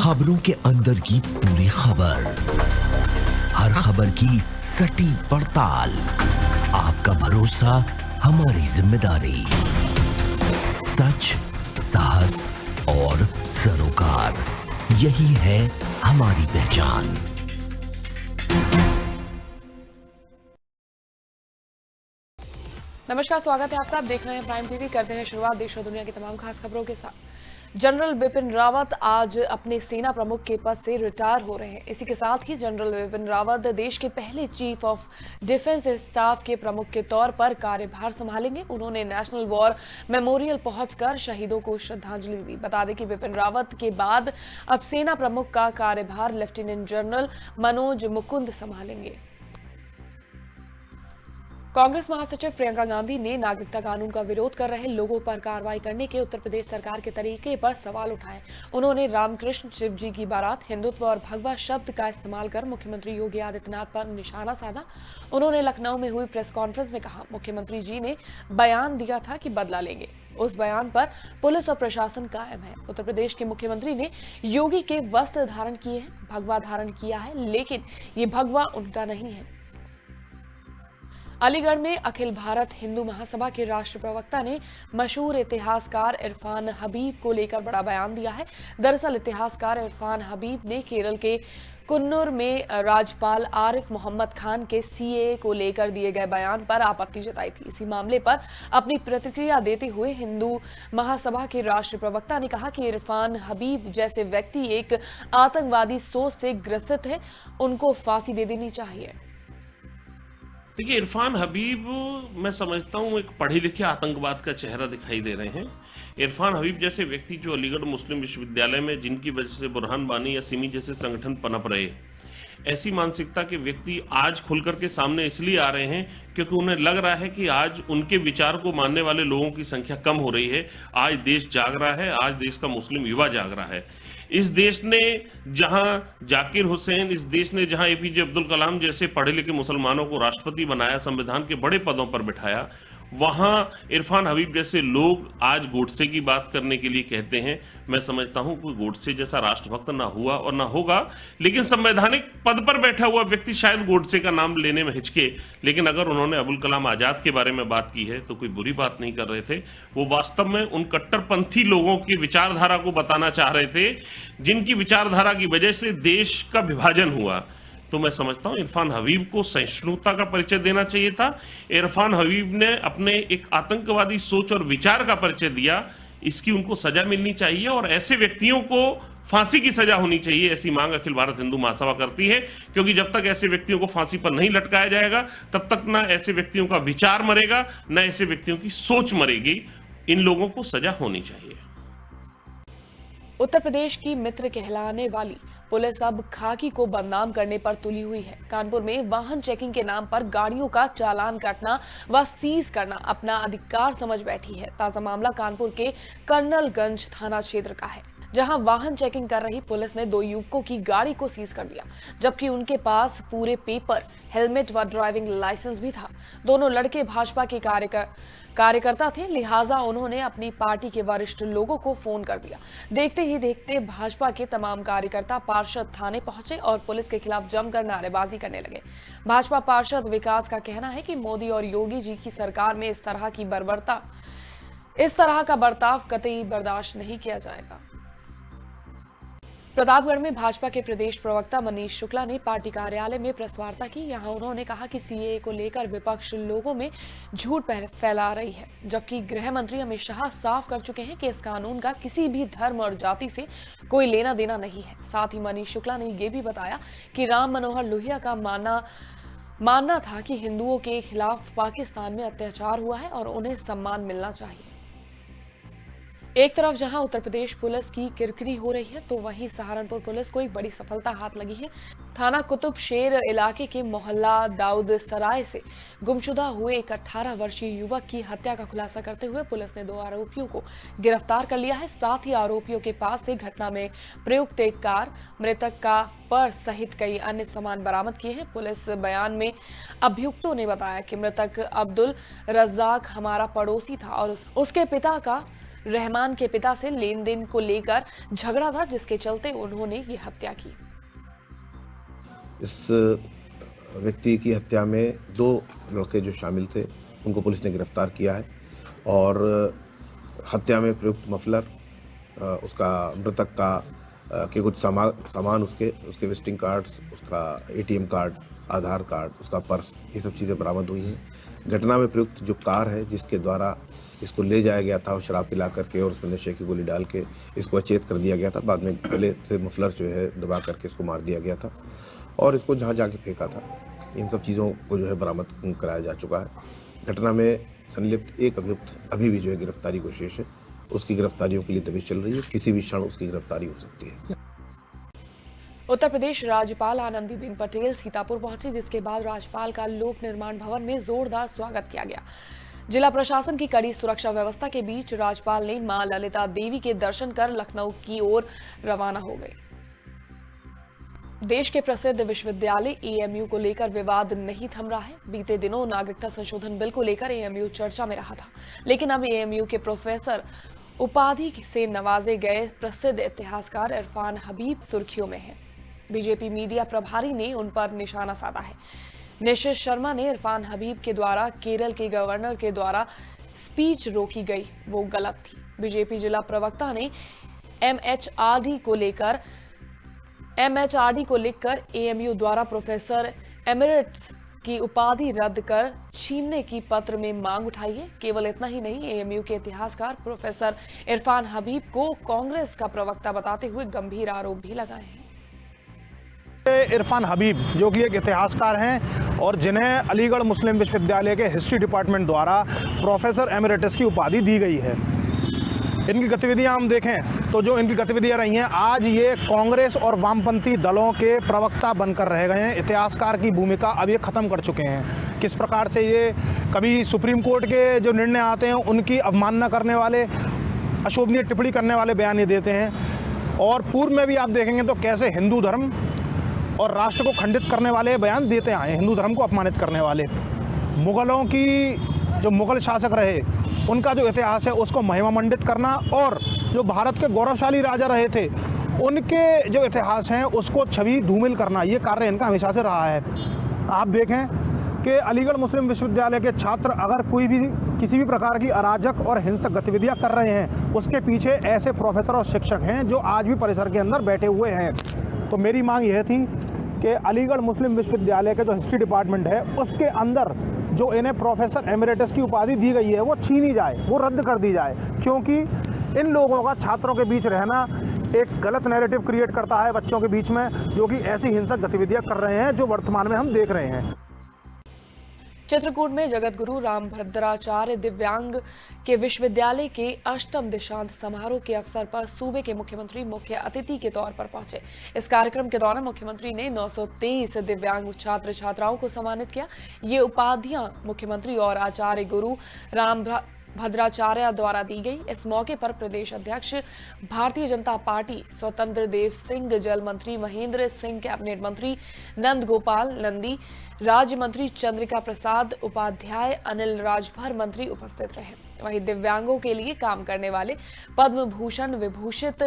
खबरों के अंदर की पूरी खबर, हर खबर की सटीक पड़ताल, आपका भरोसा हमारी जिम्मेदारी। सच, साहस और सरोकार, यही है हमारी पहचान। नमस्कार, स्वागत है आपका। आप देख रहे हैं प्राइम टीवी। करते हैं शुरुआत देश और दुनिया की तमाम खास खबरों के साथ। जनरल बिपिन रावत आज अपने सेना प्रमुख के पद से रिटायर हो रहे हैं। इसी के साथ ही जनरल बिपिन रावत देश के पहले चीफ ऑफ डिफेंस स्टाफ के प्रमुख के तौर पर कार्यभार संभालेंगे। उन्होंने नेशनल वॉर मेमोरियल पहुंचकर शहीदों को श्रद्धांजलि दी। बता दें कि बिपिन रावत के बाद अब सेना प्रमुख का कार्यभार लेफ्टिनेंट जनरल मनोज मुकुंद संभालेंगे। कांग्रेस महासचिव प्रियंका गांधी ने नागरिकता कानून का विरोध कर रहे लोगों पर कार्रवाई करने के उत्तर प्रदेश सरकार के तरीके पर सवाल उठाए। उन्होंने रामकृष्ण शिव जी की बारात, हिंदुत्व और भगवा शब्द का इस्तेमाल कर मुख्यमंत्री योगी आदित्यनाथ पर निशाना साधा। उन्होंने लखनऊ में हुई प्रेस कॉन्फ्रेंस में कहा, मुख्यमंत्री जी ने बयान दिया था कि बदला लेंगे। उस बयान पर पुलिस और प्रशासन कायम है। उत्तर प्रदेश के मुख्यमंत्री ने योगी के वस्त्र धारण किए हैं, भगवा धारण किया है, लेकिन ये भगवा उनका नहीं है। अलीगढ़ में अखिल भारत हिंदू महासभा के राष्ट्रीय प्रवक्ता ने मशहूर इतिहासकार इरफान हबीब को लेकर बड़ा बयान दिया है। दरअसल इतिहासकार इरफान हबीब ने केरल के कुन्नूर में राज्यपाल आरिफ मोहम्मद खान के सीएए को लेकर दिए गए बयान पर आपत्ति जताई थी। इसी मामले पर अपनी प्रतिक्रिया देते हुए हिंदू महासभा के राष्ट्रीय प्रवक्ता ने कहा कि इरफान हबीब जैसे व्यक्ति एक आतंकवादी सोच से ग्रसित है, उनको फांसी दे देनी चाहिए। देखिए, इरफान हबीब मैं समझता हूँ एक पढ़े लिखे आतंकवाद का चेहरा दिखाई दे रहे हैं। इरफान हबीब जैसे व्यक्ति जो अलीगढ़ मुस्लिम विश्वविद्यालय में जिनकी वजह से बुरहान बानी या सिमी जैसे संगठन पनप रहे, ऐसी मानसिकता के व्यक्ति आज खुलकर के सामने इसलिए आ रहे हैं क्योंकि उन्हें लग रहा है कि आज उनके विचार को मानने वाले लोगों की संख्या कम हो रही है। आज देश जाग रहा है, आज देश का मुस्लिम युवा जाग रहा है। इस देश ने जहां जाकिर हुसैन, इस देश ने जहां एपीजे अब्दुल कलाम जैसे पढ़े लिखे मुसलमानों को राष्ट्रपति बनाया, संविधान के बड़े पदों पर बिठाया, वहां इरफान हबीब जैसे लोग आज गोडसे की बात करने के लिए कहते हैं। मैं समझता हूं कोई गोडसे जैसा राष्ट्रभक्त ना हुआ और ना होगा, लेकिन संवैधानिक पद पर बैठा हुआ व्यक्ति शायद गोडसे का नाम लेने में हिचके। लेकिन अगर उन्होंने अबुल कलाम आजाद के बारे में बात की है तो कोई बुरी बात नहीं कर रहे थे। वो वास्तव में उन कट्टरपंथी लोगों की विचारधारा को बताना चाह रहे थे जिनकी विचारधारा की वजह से देश का विभाजन हुआ। तो मैं समझता हूं इरफान हबीब को सहिष्णुता का परिचय देना चाहिए था। इरफान हबीब ने अपने एक आतंकवादी सोच और विचार का परिचय दिया, इसकी उनको सजा मिलनी चाहिए और ऐसे व्यक्तियों को फांसी की सजा होनी चाहिए। ऐसी मांग अखिल भारत हिंदू महासभा करती है, क्योंकि जब तक ऐसे व्यक्तियों को फांसी पर नहीं लटकाया जाएगा तब तक ना ऐसे व्यक्तियों का विचार मरेगा, ना ऐसे व्यक्तियों की सोच मरेगी। इन लोगों को सजा होनी चाहिए। उत्तर प्रदेश की मित्र कहलाने वाली पुलिस अब खाकी को बदनाम करने पर तुली हुई है। कानपुर में वाहन चेकिंग के नाम पर गाड़ियों का चालान काटना व सीज करना अपना अधिकार समझ बैठी है। ताजा मामला कानपुर के कर्नलगंज थाना क्षेत्र का है, जहां वाहन चेकिंग कर रही पुलिस ने 2 युवकों की गाड़ी को सीज कर दिया, जबकि उनके पास पूरे पेपर, हेलमेट व ड्राइविंग लाइसेंस भी था। दोनों लड़के भाजपा के कार्यकर्ता थे, लिहाजा उन्होंने अपनी पार्टी के वरिष्ठ लोगों को फोन कर दिया। देखते ही देखते भाजपा के तमाम कार्यकर्ता पार्षद थाने पहुंचे और पुलिस के खिलाफ जमकर नारेबाजी करने लगे। भाजपा पार्षद विकास का कहना है कि मोदी और योगी जी की सरकार में इस तरह का बर्ताव कतई बर्दाश्त नहीं किया जाएगा। प्रतापगढ़ में भाजपा के प्रदेश प्रवक्ता मनीष शुक्ला ने पार्टी कार्यालय में प्रेस वार्ता की। यहां उन्होंने कहा कि सीएए को लेकर विपक्ष लोगों में झूठ फैला रही है, जबकि गृह मंत्री अमित शाह साफ कर चुके हैं कि इस कानून का किसी भी धर्म और जाति से कोई लेना देना नहीं है। साथ ही मनीष शुक्ला ने यह भी बताया कि राम मनोहर लोहिया का मानना था कि हिंदुओं के खिलाफ पाकिस्तान में अत्याचार हुआ है और उन्हें सम्मान मिलना चाहिए। एक तरफ जहां उत्तर प्रदेश पुलिस की किरकिरी हो रही है, तो वहीं सहारनपुर पुलिस को एक बड़ी सफलता हाथ लगी है। थाना कुतुब शेर इलाके के मोहल्ला दाऊद सराय से गुमशुदा हुए एक 18 वर्षीय युवक की हत्या का खुलासा करते हुए पुलिस ने 2 आरोपियों को गिरफ्तार कर लिया है। साथ ही आरोपियों के पास से घटना में प्रयुक्त एक कार, मृतक का पर्स सहित कई अन्य सामान बरामद किए हैं। पुलिस बयान में अभियुक्तों ने बताया कि मृतक अब्दुल रज्जाक हमारा पड़ोसी था और उसके पिता का रहमान के पिता से लेन देन को लेकर झगड़ा था, जिसके चलते उन्होंने ये हत्या की। इस व्यक्ति की हत्या में 2 लड़के जो शामिल थे उनको पुलिस ने गिरफ्तार किया है और हत्या में प्रयुक्त मफलर, उसका मृतक का के कुछ सामान उसके विजिटिंग कार्ड्स, उसका ATM कार्ड, आधार कार्ड, उसका पर्स, ये सब चीज़ें बरामद हुई हैं। घटना में प्रयुक्त जो कार है जिसके द्वारा इसको ले जाया गया था और शराब पिला करके और उसमें नशे की गोली डाल के इसको अचेत कर दिया गया था। बाद में गले से मफलर जो है दबा करके इसको मार दिया गया था और इसको जहाँ जाके फेंका था। इन सब चीज़ों को जो है बरामद कराया जा चुका है। घटना में संलिप्त एक अभियुक्त अभी भी जो है गिरफ्तारी को शेष है। उसकी गिरफ्तारियों के लिए तभी चल रही है, किसी भी क्षण उसकी गिरफ्तारी हो सकती है। उत्तर प्रदेश राज्यपाल आनंदीबेन पटेल सीतापुर पहुंची, जिसके बाद राज्यपाल का लोक निर्माण भवन में जोरदार स्वागत किया गया। जिला प्रशासन की कड़ी सुरक्षा व्यवस्था के बीच राज्यपाल ने मां ललिता देवी के दर्शन कर लखनऊ की ओर रवाना हो गए। देश के प्रसिद्ध विश्वविद्यालय AMU को लेकर विवाद नहीं थम रहा है। बीते दिनों नागरिकता संशोधन बिल को लेकर AMU चर्चा में रहा था, लेकिन अब AMU के प्रोफेसर उपाधि से नवाजे गए प्रसिद्ध इतिहासकार इरफान हबीब सुर्खियों में हैं। बीजेपी मीडिया प्रभारी ने उन पर निशाना साधा है। निशित शर्मा ने इरफान हबीब के द्वारा केरल के गवर्नर के द्वारा स्पीच रोकी गई, वो गलत थी। बीजेपी जिला प्रवक्ता ने MHRD को लिखकर AMU द्वारा प्रोफेसर एमिरेट्स की उपाधि रद्द कर छीनने की पत्र में मांग उठाई है। केवल इतना ही नहीं, AMU के इतिहासकार प्रोफेसर इरफान हबीब को कांग्रेस का प्रवक्ता बताते हुए गंभीर आरोप भी लगाए हैं। इरफान हबीब जो कि एक इतिहासकार हैं और जिन्हें अलीगढ़ मुस्लिम विश्वविद्यालय के हिस्ट्री डिपार्टमेंट द्वारा प्रोफेसर एमिरेटस की उपाधि दी गई है। इनकी गतिविधियां हम देखें तो जो इनकी गतिविधियां रही हैं, आज ये कांग्रेस और वामपंथी दलों के प्रवक्ता बनकर रह गए हैं। इतिहासकार की भूमिका अब ये ख़त्म कर चुके हैं। किस प्रकार से ये कभी सुप्रीम कोर्ट के जो निर्णय आते हैं उनकी अवमानना करने वाले, अशोभनीय टिप्पणी करने वाले बयान ये देते हैं। और पूर्व में भी आप देखेंगे तो कैसे हिंदू धर्म और राष्ट्र को खंडित करने वाले बयान देते आए, हिंदू धर्म को अपमानित करने वाले। मुग़लों की जो मुग़ल शासक रहे उनका जो इतिहास है उसको महिमामंडित करना और जो भारत के गौरवशाली राजा रहे थे उनके जो इतिहास हैं उसको छवि धूमिल करना, ये कार्य इनका हमेशा से रहा है। आप देखें कि अलीगढ़ मुस्लिम विश्वविद्यालय के छात्र अगर कोई भी किसी भी प्रकार की अराजक और हिंसक गतिविधियां कर रहे हैं, उसके पीछे ऐसे प्रोफेसर और शिक्षक हैं जो आज भी परिसर के अंदर बैठे हुए हैं। तो मेरी मांग यह थी कि अलीगढ़ मुस्लिम विश्वविद्यालय के जो हिस्ट्री डिपार्टमेंट है उसके अंदर जो इन्हें प्रोफेसर एमिरेटस की उपाधि दी गई है वो छीनी जाए, वो रद्द कर दी जाए, क्योंकि इन लोगों का छात्रों के बीच रहना एक गलत नैरेटिव क्रिएट करता है बच्चों के बीच में, जो कि ऐसी हिंसक गतिविधियां कर रहे हैं जो वर्तमान में हम देख रहे हैं। चित्रकूट में जगत गुरु रामभद्राचार्य दिव्यांग के विश्वविद्यालय के 8वें दीक्षांत समारोह के अवसर पर सूबे के मुख्यमंत्री मुख्य अतिथि के तौर पर पहुंचे। इस कार्यक्रम के दौरान मुख्यमंत्री ने 923 दिव्यांग छात्र छात्राओं को सम्मानित किया। ये उपाधियां मुख्यमंत्री और आचार्य गुरु रामभद्राचार्य द्वारा दी गई। इस मौके पर प्रदेश अध्यक्ष भारतीय जनता पार्टी स्वतंत्र देव सिंह, जल मंत्री महेंद्र सिंह, कैबिनेट मंत्री नंद गोपाल नंदी, राज्य मंत्री चंद्रिका प्रसाद उपाध्याय, अनिल राजभर मंत्री उपस्थित रहे। वहीं दिव्यांगों के लिए काम करने वाले पद्म भूषण विभूषित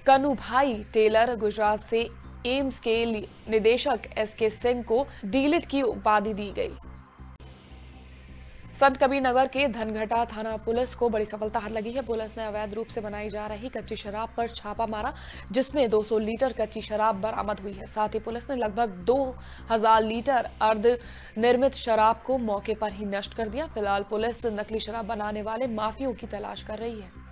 कनुभाई टेलर, गुजरात से एम्स के निदेशक SK सिंह को डीलिट की उपाधि दी गई। संत कबीर नगर के धनघटा थाना पुलिस को बड़ी सफलता हाथ लगी है। पुलिस ने अवैध रूप से बनाई जा रही कच्ची शराब पर छापा मारा, जिसमें 200 लीटर कच्ची शराब बरामद हुई है। साथ ही पुलिस ने लगभग 2000 लीटर अर्ध निर्मित शराब को मौके पर ही नष्ट कर दिया। फिलहाल पुलिस नकली शराब बनाने वाले माफियों की तलाश कर रही है।